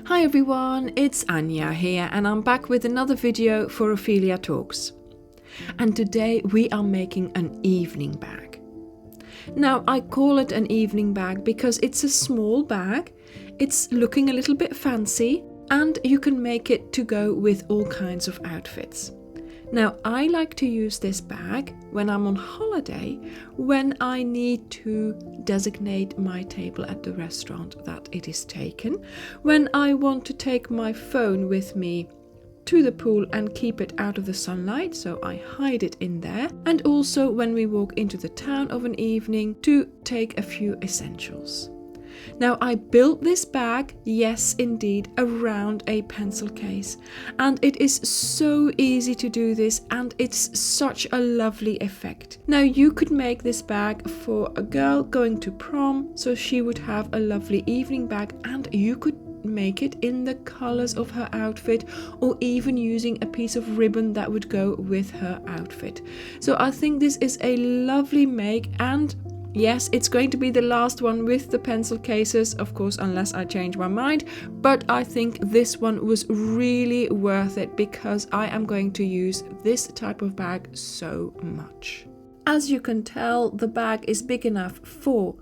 Hi everyone, it's Anya here and I'm back with another video for Ophelia Talks. And today we are making an evening bag. Now I call it an evening bag because it's a small bag, it's looking a little bit fancy and you can make it to go with all kinds of outfits. Now I like to use this bag when I'm on holiday, when I need to designate my table at the restaurant that it is taken, when I want to take my phone with me to the pool and keep it out of the sunlight, so I hide it in there, and also when we walk into the town of an evening to take a few essentials. Now I built this bag, yes indeed, around a pencil case, and it is so easy to do this and it's such a lovely effect. Now you could make this bag for a girl going to prom, so she would have a lovely evening bag, and you could make it in the colors of her outfit or even using a piece of ribbon that would go with her outfit. So I think this is a lovely make, and yes, it's going to be the last one with the pencil cases, of course, unless I change my mind. But I think this one was really worth it because I am going to use this type of bag so much. As you can tell, the bag is big enough for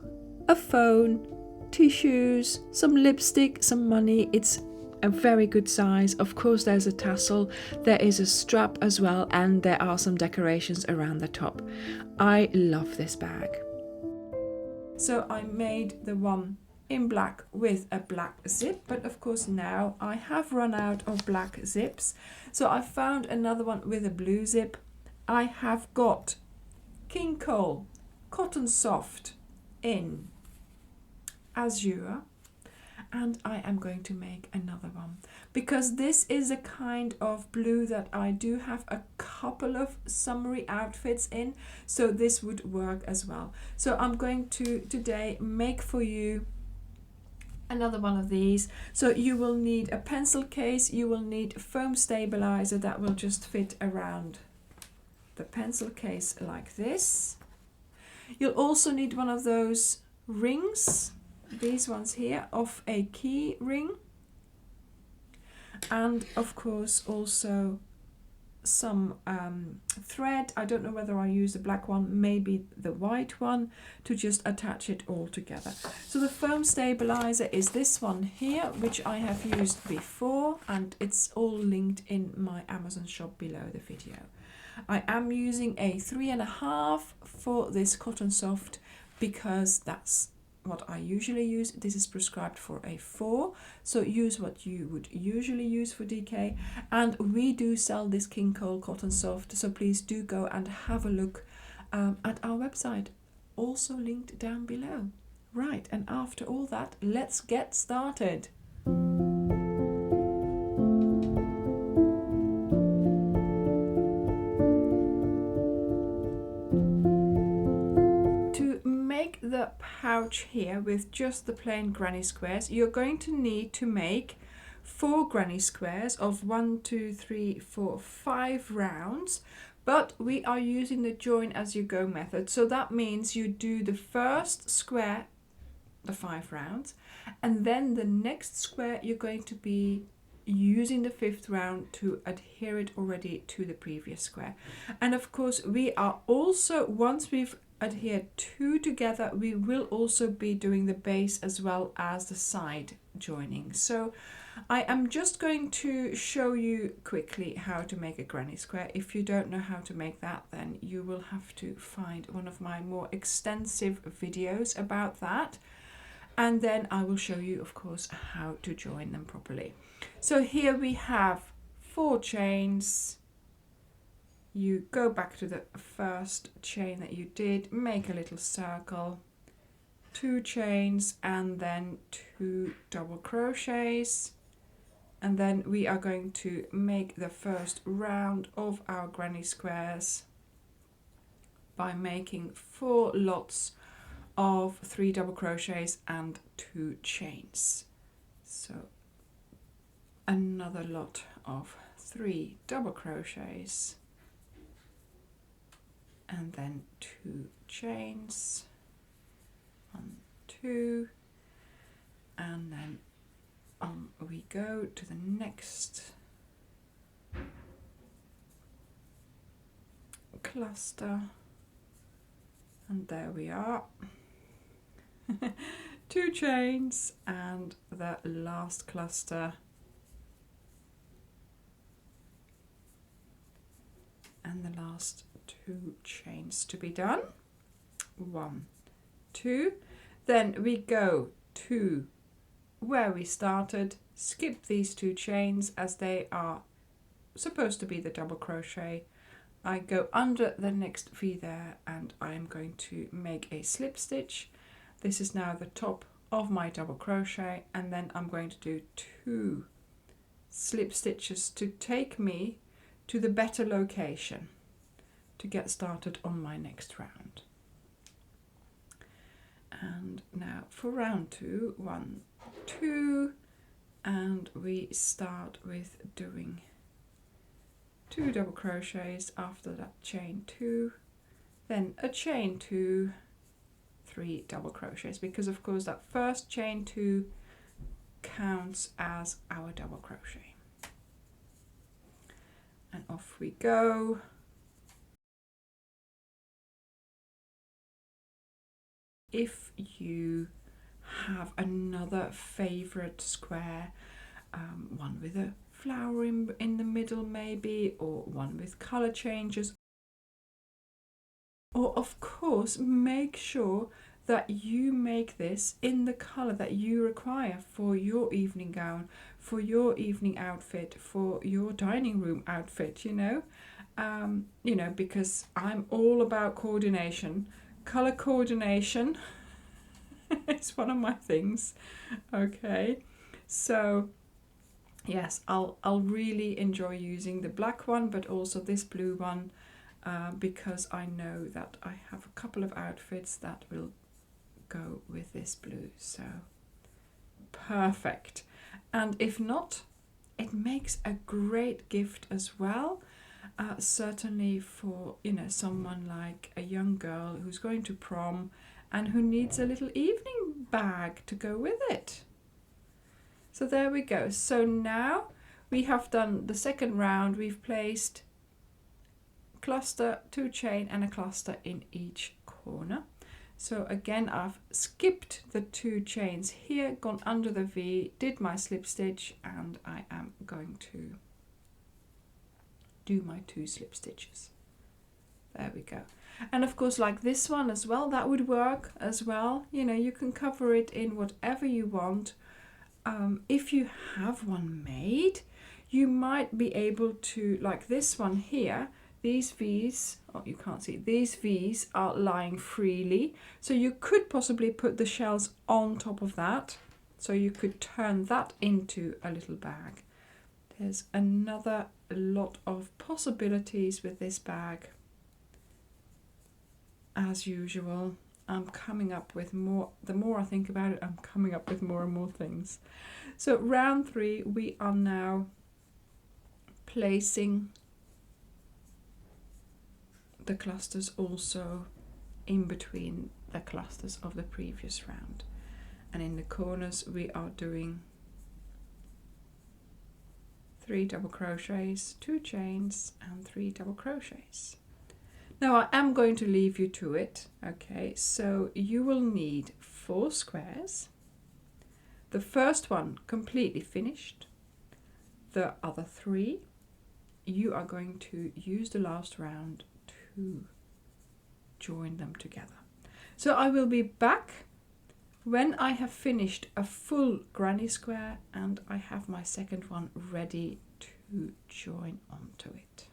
a phone, tissues, some lipstick, some money. It's a very good size. Of course, there's a tassel, there is a strap as well, and there are some decorations around the top. I love this bag. So I made the one in black with a black zip, but of course now I have run out of black zips. So I found another one with a blue zip. I have got King Cole Cotton Soft in Azure, and I am going to make another one because this is a kind of blue that I do have a couple of summery outfits in, so this would work as well. So I'm going to today make for you another one of these. So you will need a pencil case, you will need a foam stabilizer that will just fit around the pencil case like this. You'll also need one of those rings, these ones here, of a key ring, and of course also some thread. I don't know whether I use the black one, maybe the white one, to just attach it all together. So the foam stabilizer is this one here, which I have used before, and it's all linked in my Amazon shop below the video. I am using a 3.5 for this Cotton Soft because that's what I usually use. This is prescribed for a 4, so use what you would usually use for DK. And we do sell this King Cole Cotton Soft, so please do go and have a look at our website, also linked down below. Right, and after all that, let's get started. The pouch here with just the plain granny squares, you're going to need to make 4 granny squares of 1, 2, 3, 4, 5 rounds, but we are using the join as you go method. So that means you do the first square, the 5 rounds, and then the next square you're going to be using the 5th round to adhere it already to the previous square. And of course we are also, once we've adhere 2 together, we will also be doing the base as well as the side joining. So I am just going to show you quickly how to make a granny square. If you don't know how to make that, then you will have to find one of my more extensive videos about that, and then I will show you of course how to join them properly. So here we have 4 chains. You go back to the first chain that you did, make a little circle, 2 chains, and then 2 double crochets, and then we are going to make the first round of our granny squares by making 4 lots of 3 double crochets and 2 chains. So another lot of 3 double crochets, and then 2 chains, 1, 2, and then on we go to the next cluster, and there we are. 2 chains and the last cluster, and the last 2 chains to be done. 1, 2, then we go to where we started, skip these 2 chains as they are supposed to be the double crochet. I go under the next V there, and I'm going to make a slip stitch. This is now the top of my double crochet, and then I'm going to do 2 slip stitches to take me to the better location to get started on my next round. And now for round 2, 1, 2, and we start with doing 2 double crochets after that chain 2, then a chain 2, 3 double crochets, because of course that first chain 2 counts as our double crochet. And off we go. If you have another favorite square, one with a flower in the middle maybe, or one with color changes, or of course make sure that you make this in the color that you require for your evening gown, for your evening outfit, for your dining room outfit, you know, because I'm all about coordination. Color coordination is one of my things. Okay, so yes, I'll really enjoy using the black one, but also this blue one, because I know that I have a couple of outfits that will go with this blue. So perfect. And if not, it makes a great gift as well. Certainly for, you know, someone like a young girl who's going to prom and who needs a little evening bag to go with it. So there we go. So now we have done the second round. We've placed cluster, 2 chain and a cluster in each corner. So again, I've skipped the 2 chains here, gone under the V, did my slip stitch, and I am going to do my 2 slip stitches. There we go. And of course, like this one as well, that would work as well. You know, you can cover it in whatever you want. If you have one made, you might be able to, like this one here, these V's, oh, you can't see, these V's are lying freely. So you could possibly put the shells on top of that. So you could turn that into a little bag. There's another lot of possibilities with this bag. As usual, I'm coming up with more. The more I think about it, I'm coming up with more and more things. So round 3, we are now placing the clusters also in between the clusters of the previous round. And in the corners, we are doing 3 double crochets, 2 chains and 3 double crochets. Now I am going to leave you to it. Okay, so you will need 4 squares. The first one completely finished. The other 3, you are going to use the last round to join them together. So I will be back when I have finished a full granny square and I have my second one ready to join onto it.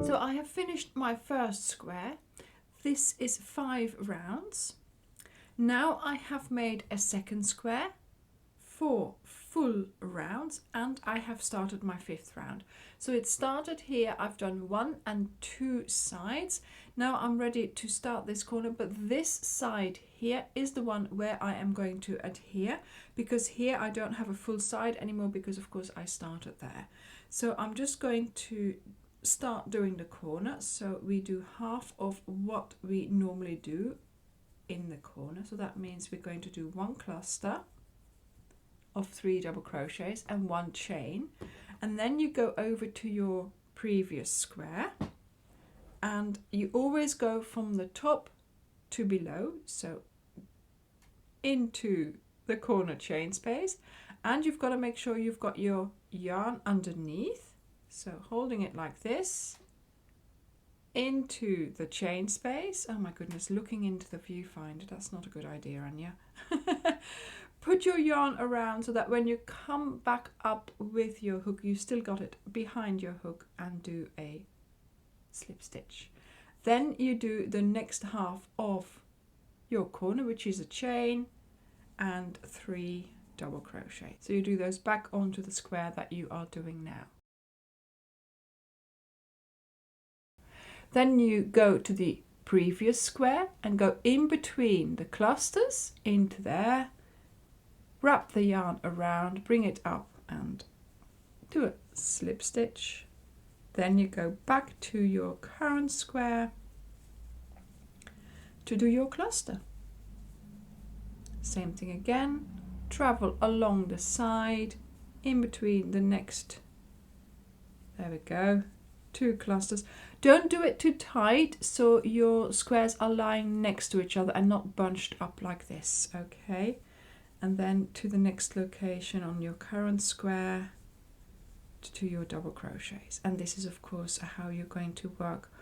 So I have finished my first square. This is 5 rounds. Now I have made a second square, 4 full rounds, and I have started my 5th round. So it started here, I've done 1 and 2 sides. Now I'm ready to start this corner, but this side here is the one where I am going to adhere, because here I don't have a full side anymore, because of course I started there. So I'm just going to start doing the corner. So we do half of what we normally do in the corner. So that means we're going to do one cluster of 3 double crochets and 1 chain, and then you go over to your previous square, and you always go from the top to below, so into the corner chain space, and you've got to make sure you've got your yarn underneath, so holding it like this into the chain space. Oh my goodness, looking into the viewfinder, that's not a good idea, Anya. Put your yarn around so that when you come back up with your hook, you still got it behind your hook, and do a slip stitch. Then you do the next half of your corner, which is a chain and 3 double crochet. So you do those back onto the square that you are doing now. Then you go to the previous square and go in between the clusters into there, wrap the yarn around, bring it up and do a slip stitch. Then you go back to your current square to do your cluster. Same thing again, travel along the side in between the next, there we go, 2 clusters. Don't do it too tight so your squares are lying next to each other and not bunched up like this, okay? And then to the next location on your current square to your double crochets. And this is of course how you're going to work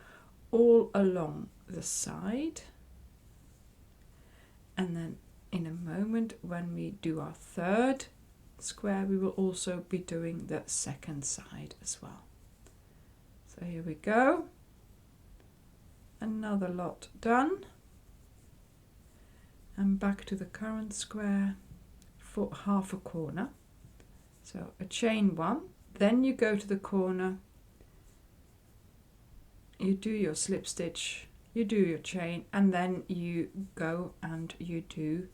all along the side. And then in a moment when we do our 3rd square, we will also be doing the 2nd side as well. So here we go, another lot done, and back to the current square for half a corner. So a chain 1, then you go to the corner, you do your slip stitch, you do your chain, and then you go and you do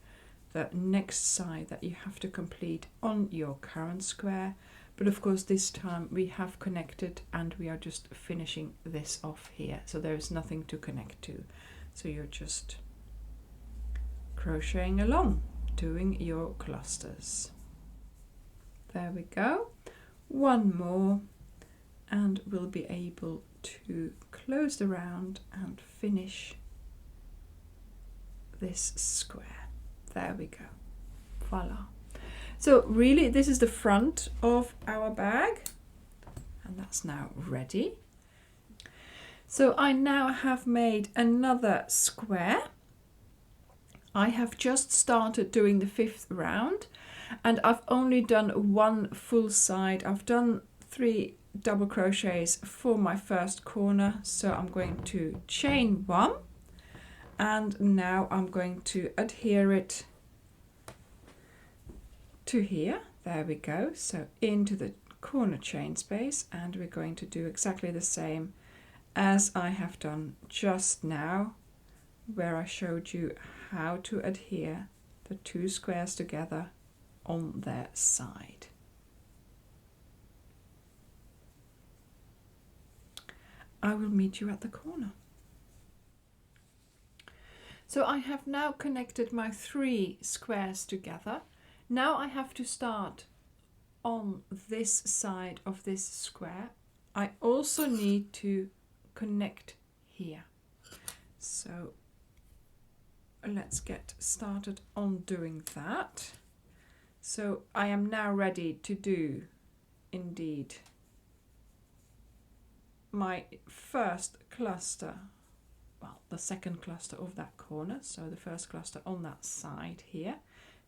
the next side that you have to complete on your current square. But of course this time we have connected and we are just finishing this off here, so there is nothing to connect to, so you're just crocheting along, doing your clusters. There we go, one more and we'll be able to close the round and finish this square. There we go, voila. So really this is the front of our bag, and that's now ready. So I now have made another square. I have just started doing the 5th round and I've only done 1 full side. I've done 3 double crochets for my first corner, so I'm going to chain 1 and now I'm going to adhere it to here. There we go, so into the corner chain space, and we're going to do exactly the same as I have done just now, where I showed you how to adhere the 2 squares together on their side. I will meet you at the corner. So I have now connected my 3 squares together. Now I have to start on this side of this square. I also need to connect here. So let's get started on doing that. So I am now ready to do indeed my first cluster, well, the 2nd cluster of that corner, so the first cluster on that side here.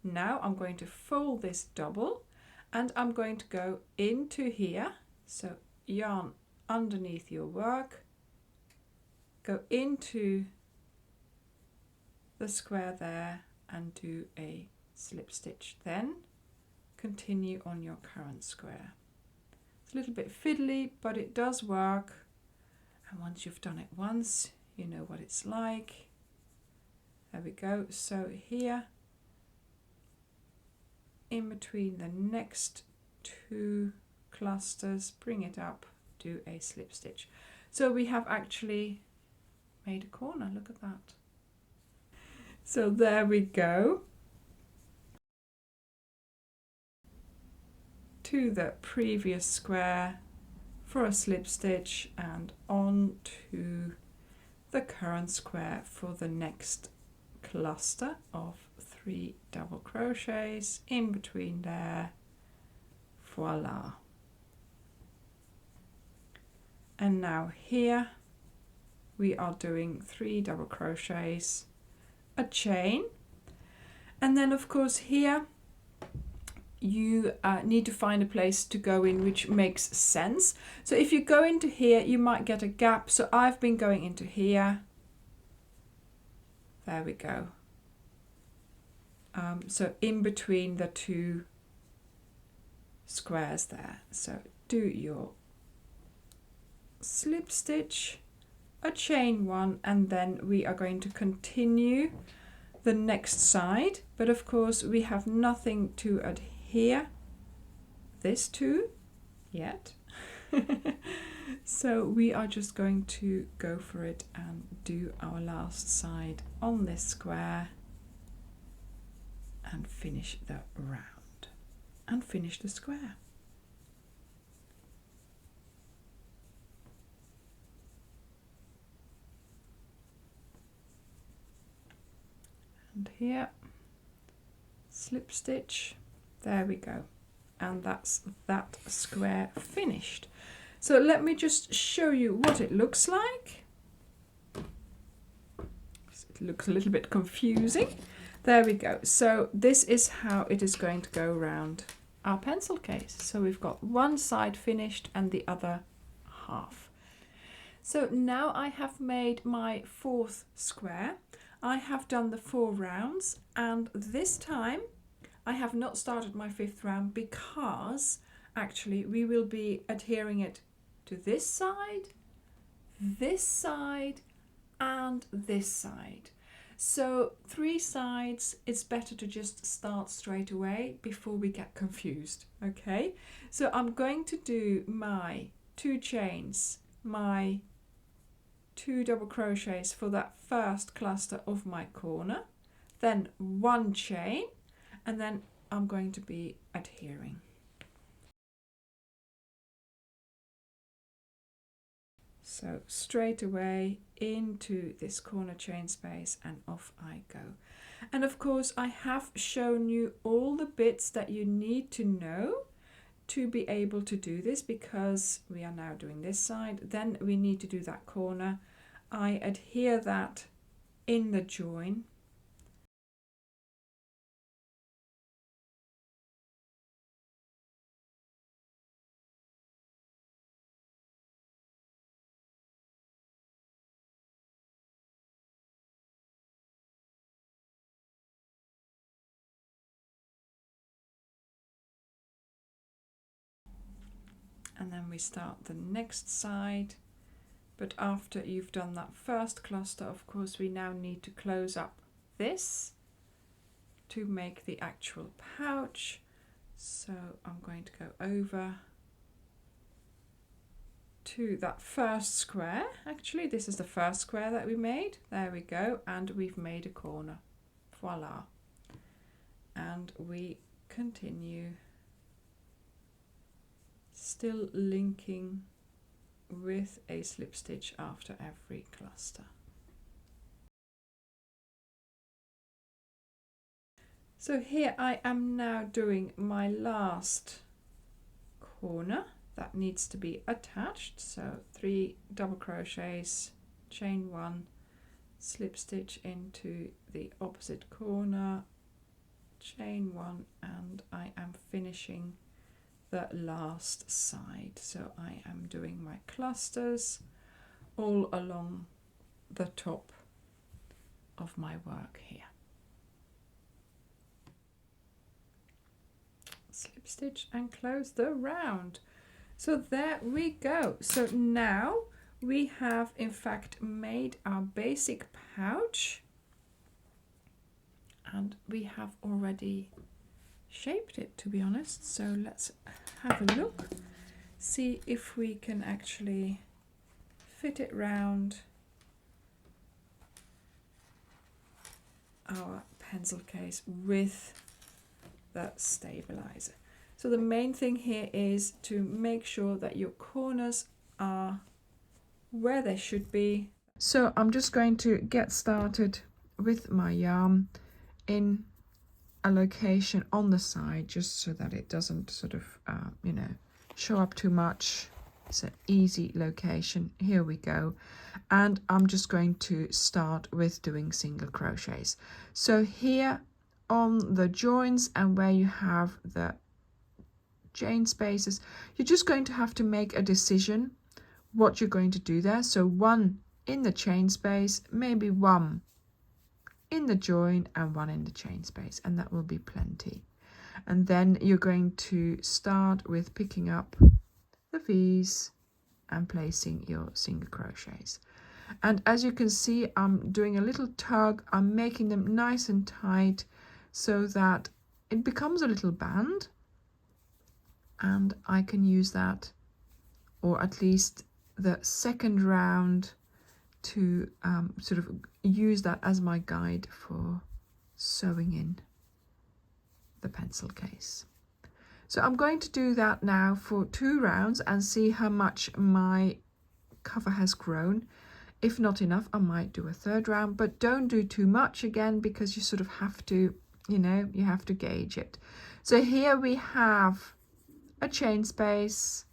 Now I'm going to fold this double and I'm going to go into here, so yarn underneath your work, go into the square there and do a slip stitch, then continue on your current square. It's a little bit fiddly, but it does work, and once you've done it once you know what it's like. There we go. So here in between the next 2 clusters, bring it up, do a slip stitch. So we have actually made a corner, look at that. So there we go. To the previous square for a slip stitch and on to the current square for the next cluster of 3 double crochets in between there. Voila. And now here we are doing 3 double crochets, a chain, and then of course here you need to find a place to go in which makes sense. So if you go into here you might get a gap, so I've been going into here. There we go. So in between the 2 squares there. So do your slip stitch, a chain 1, and then we are going to continue the next side, but of course we have nothing to adhere this to yet. So we are just going to go for it and do our last side on this square and finish the round and finish the square. And here, slip stitch, there we go, and that's that square finished. So let me just show you what it looks like. It looks a little bit confusing. There we go. So this is how it is going to go around our pencil case. So we've got one side finished and the other half. So now I have made my 4th square. I have done the 4 rounds, and this time I have not started my 5th round because actually we will be adhering it to this side, and this side. So 3 sides, it's better to just start straight away before we get confused. Okay, so I'm going to do my 2 chains, my 2 double crochets for that first cluster of my corner, then 1 chain, and then I'm going to be adhering. So straight away into this corner chain space and off I go. And of course I have shown you all the bits that you need to know to be able to do this, because we are now doing this side, then we need to do that corner. I adhere that in the join. And then we start the next side. But after you've done that first cluster, of course, we now need to close up this to make the actual pouch. So I'm going to go over to that first square. Actually, this is the first square that we made. There we go. And we've made a corner. Voila. And we continue, still linking with a slip stitch after every cluster. So here I am now doing my last corner that needs to be attached. So 3 double crochets, chain 1, slip stitch into the opposite corner, chain 1, and I am finishing the last side. So I am doing my clusters all along the top of my work here. Slip stitch and close the round. So there we go. So now we have in fact made our basic pouch, and we have already shaped it, to be honest. So let's have a look. see if we can actually fit it round our pencil case with the stabilizer. So the main thing here is to make sure that your corners are where they should be. So I'm just going to get started with my yarn in a location on the side, just so that it doesn't sort of show up too much. It's an easy location. Here we go. And I'm just going to start with doing single crochets. So here on the joins and where you have the chain spaces, you're just going to have to make a decision what you're going to do there. So one in the chain space, maybe one in the join and one in the chain space, and that will be plenty. And then you're going to start with picking up the V's and placing your single crochets. And as you can see, I'm doing a little tug. I'm making them nice and tight so that it becomes a little band, and I can use that, or at least the second round, to sort of use that as my guide for sewing in the pencil case. So I'm going to do that now for 2 rounds and see how much my cover has grown. If not enough, I might do a 3rd round, but don't do too much again, because you sort of have to, you have to gauge it. So here we have a chain space,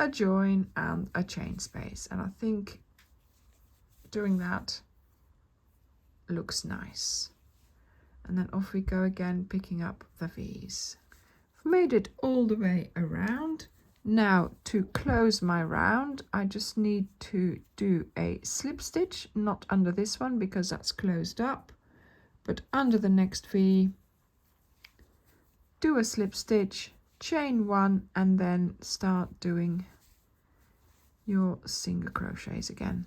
a join and a chain space, and I think doing that looks nice. And then off we go again, picking up the V's. I've made it all the way around. Now to close my round, I just need to do a slip stitch, not under this one because that's closed up, but under the next V, do a slip stitch, chain 1, and then start doing your single crochets again.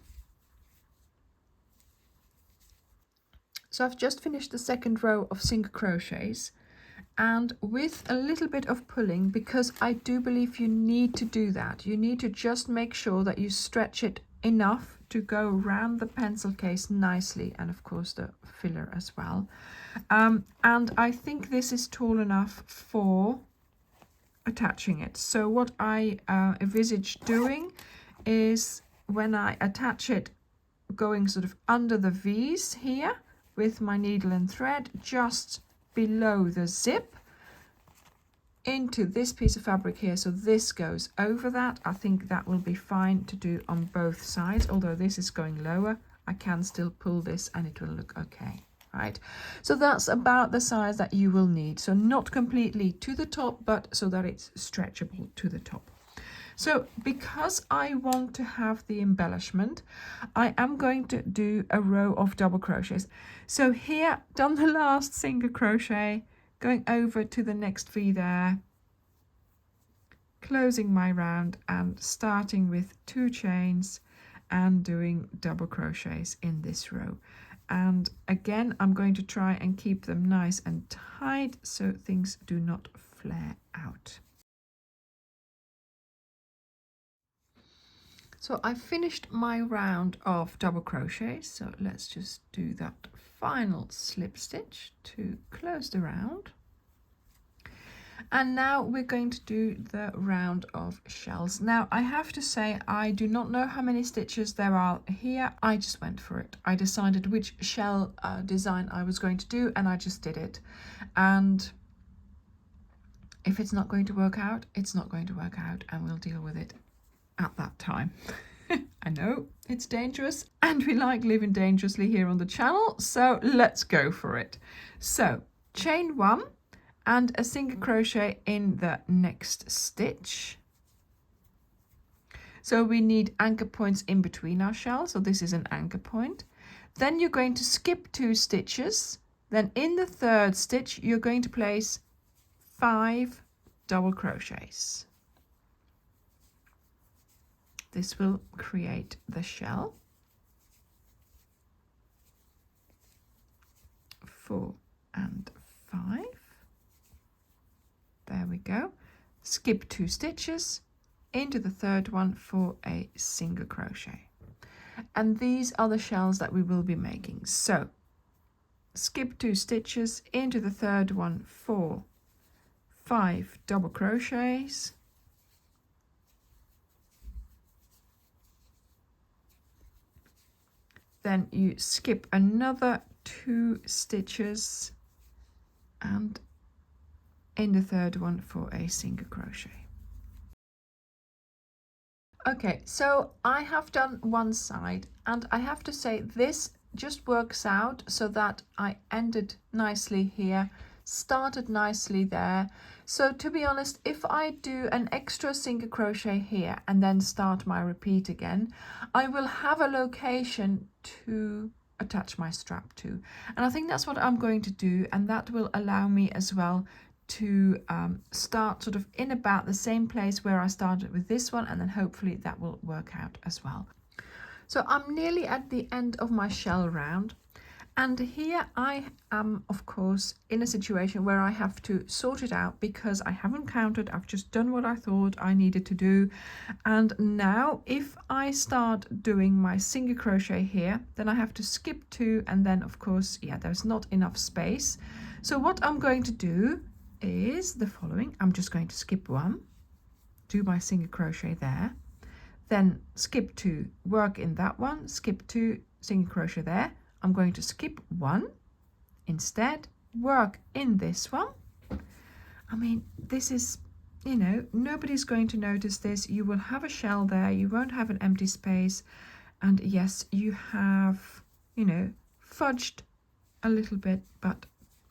So I've just finished the 2nd row of single crochets, and with a little bit of pulling, because I do believe you need to do that. You need to just make sure that you stretch it enough to go around the pencil case nicely, and of course the filler as well. And I think this is tall enough for attaching it. So what I envisage doing is, when I attach it, going sort of under the V's here with my needle and thread, just below the zip, into this piece of fabric here, so this goes over that. I think that will be fine to do on both sides, although this is going lower. I can still pull this and it will look okay. Right, so that's about the size that you will need. So not completely to the top, but so that it's stretchable to the top. So because I want to have the embellishment, I am going to do a row of double crochets. So here, done the last single crochet, going over to the next V there, closing my round and starting with 2 chains and doing double crochets in this row. And again, I'm going to try and keep them nice and tight so things do not flare out. So I finished my round of double crochets, so let's just do that final slip stitch to close the round. And now we're going to do the round of shells. Now I have to say, I do not know how many stitches there are here. I just went for it. I decided which shell design I was going to do, and I just did it. And if it's not going to work out, it's not going to work out, and we'll deal with it at that time. I know it's dangerous, and we like living dangerously here on the channel, so let's go for it. So chain 1 and a single crochet in the next stitch. So we need anchor points in between our shells, so this is an anchor point. Then you're going to skip 2 stitches. Then in the 3rd stitch you're going to place 5 double crochets. This will create the shell. 4 and 5. There we go. skip 2 stitches, into the third one for a single crochet. And these are the shells that we will be making. So skip 2 stitches, into the third one for 5 double crochets, then you skip another 2 stitches and in the third one for a single crochet. Okay, so I have done one side, and I have to say this just works out so that I ended nicely here, started nicely there. So to be honest, if I do an extra single crochet here and then start my repeat again, I will have a location to attach my strap to. And I think that's what I'm going to do, and that will allow me as well to start sort of in about the same place where I started with this one, and then hopefully that will work out as well. So I'm nearly at the end of my shell round, and here I am of course in a situation where I have to sort it out because I haven't counted. I've just done what I thought I needed to do, and now if I start doing my single crochet here, then I have to skip 2, and then of course there's not enough space. So what I'm going to do is the following. I'm just going to skip 1, do my single crochet there, then skip 2, work in that one, skip 2, single crochet there. I'm going to skip 1 instead, work in this one. I mean, this is, nobody's going to notice this. You will have a shell there, you won't have an empty space, and yes, you have, fudged a little bit, but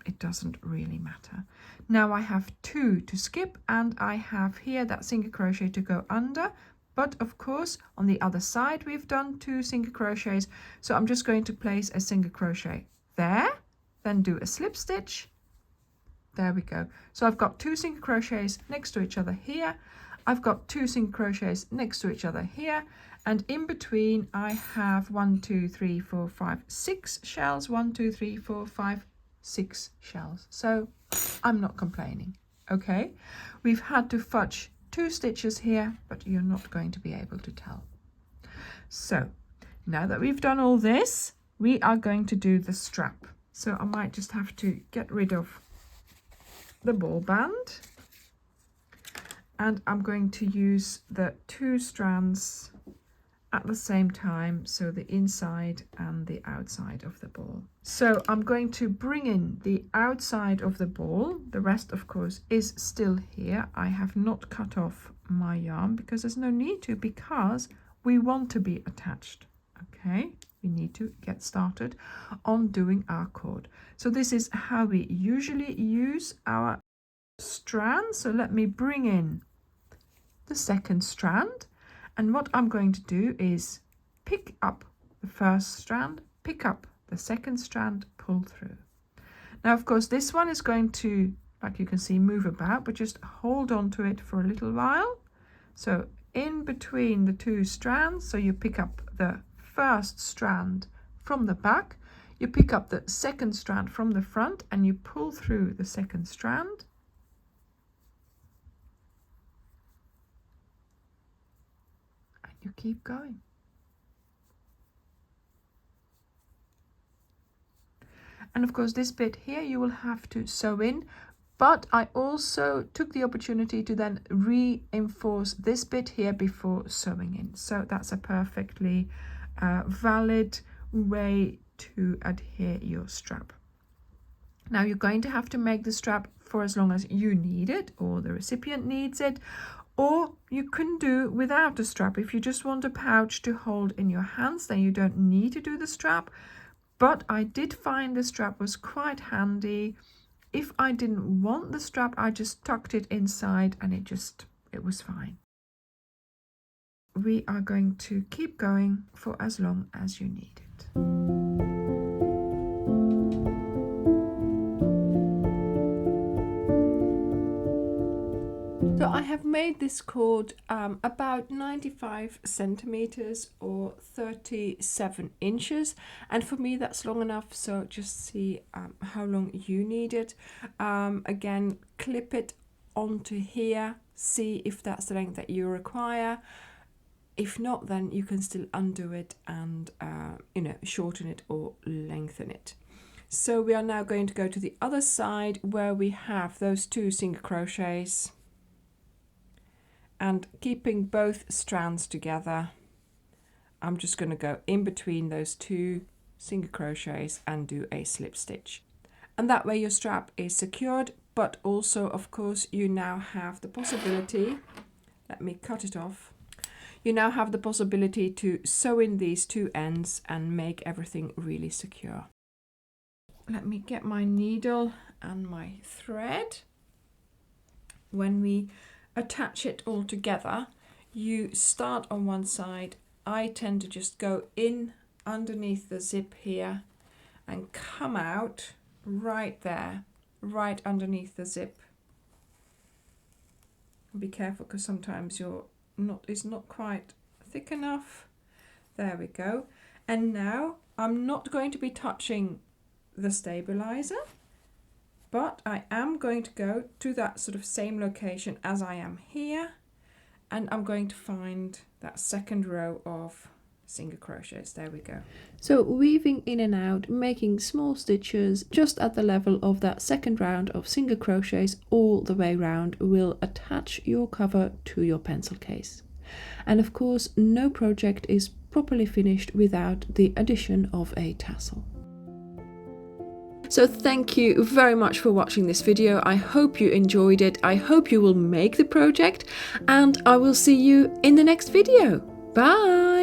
it doesn't really matter. Now I have 2 to skip, and I have here that single crochet to go under, but of course on the other side we've done 2 single crochets, so I'm just going to place a single crochet there, then do a slip stitch. There we go. So I've got 2 single crochets next to each other here, I've got 2 single crochets next to each other here, and in between I have 1 2 3 4 5 6 shells, 1 2 3 4 5 6 shells. So I'm not complaining. Okay, we've had to fudge 2 stitches here, but you're not going to be able to tell. So now that we've done all this, we are going to do the strap. So I might just have to get rid of the ball band, and I'm going to use the 2 strands at the same time, so the inside and the outside of the ball. So I'm going to bring in the outside of the ball. The rest of course is still here. I have not cut off my yarn because there's no need to, because we want to be attached. Okay, we need to get started on doing our cord. So this is how we usually use our strand. So let me bring in the second strand, and what I'm going to do is pick up the first strand, pick up the second strand, pull through. Now of course this one is going to, like you can see, move about, but just hold on to it for a little while. So in between the 2 strands, so you pick up the first strand from the back, you pick up the second strand from the front, and you pull through the second strand. You keep going. And of course this bit here you will have to sew in, but I also took the opportunity to then reinforce this bit here before sewing in. So that's a perfectly valid way to adhere your strap. Now you're going to have to make the strap for as long as you need it, or the recipient needs it, or you can do without a strap. If you just want a pouch to hold in your hands, then you don't need to do the strap. But I did find the strap was quite handy. If I didn't want the strap, I just tucked it inside and it was fine. We are going to keep going for as long as you need it. So I have made this cord about 95 centimeters or 37 inches, and for me that's long enough, so just see how long you need it. Again, clip it onto here, see if that's the length that you require. If not, then you can still undo it and shorten it or lengthen it. So we are now going to go to the other side where we have those 2 single crochets, and keeping both strands together, I'm just going to go in between those 2 single crochets and do a slip stitch. And that way your strap is secured, but also of course you now have the possibility, let me cut it off, you now have the possibility to sew in these 2 ends and make everything really secure. Let me get my needle and my thread. When we attach it all together, you start on one side. I tend to just go in underneath the zip here and come out right there, right underneath the zip. Be careful because sometimes it's not quite thick enough. There we go. And now I'm not going to be touching the stabilizer, but I am going to go to that sort of same location as I am here, and I'm going to find that second row of single crochets. There we go. So weaving in and out, making small stitches just at the level of that second round of single crochets all the way round will attach your cover to your pencil case. And of course, no project is properly finished without the addition of a tassel. So thank you very much for watching this video. I hope you enjoyed it. I hope you will make the project, and I will see you in the next video. Bye!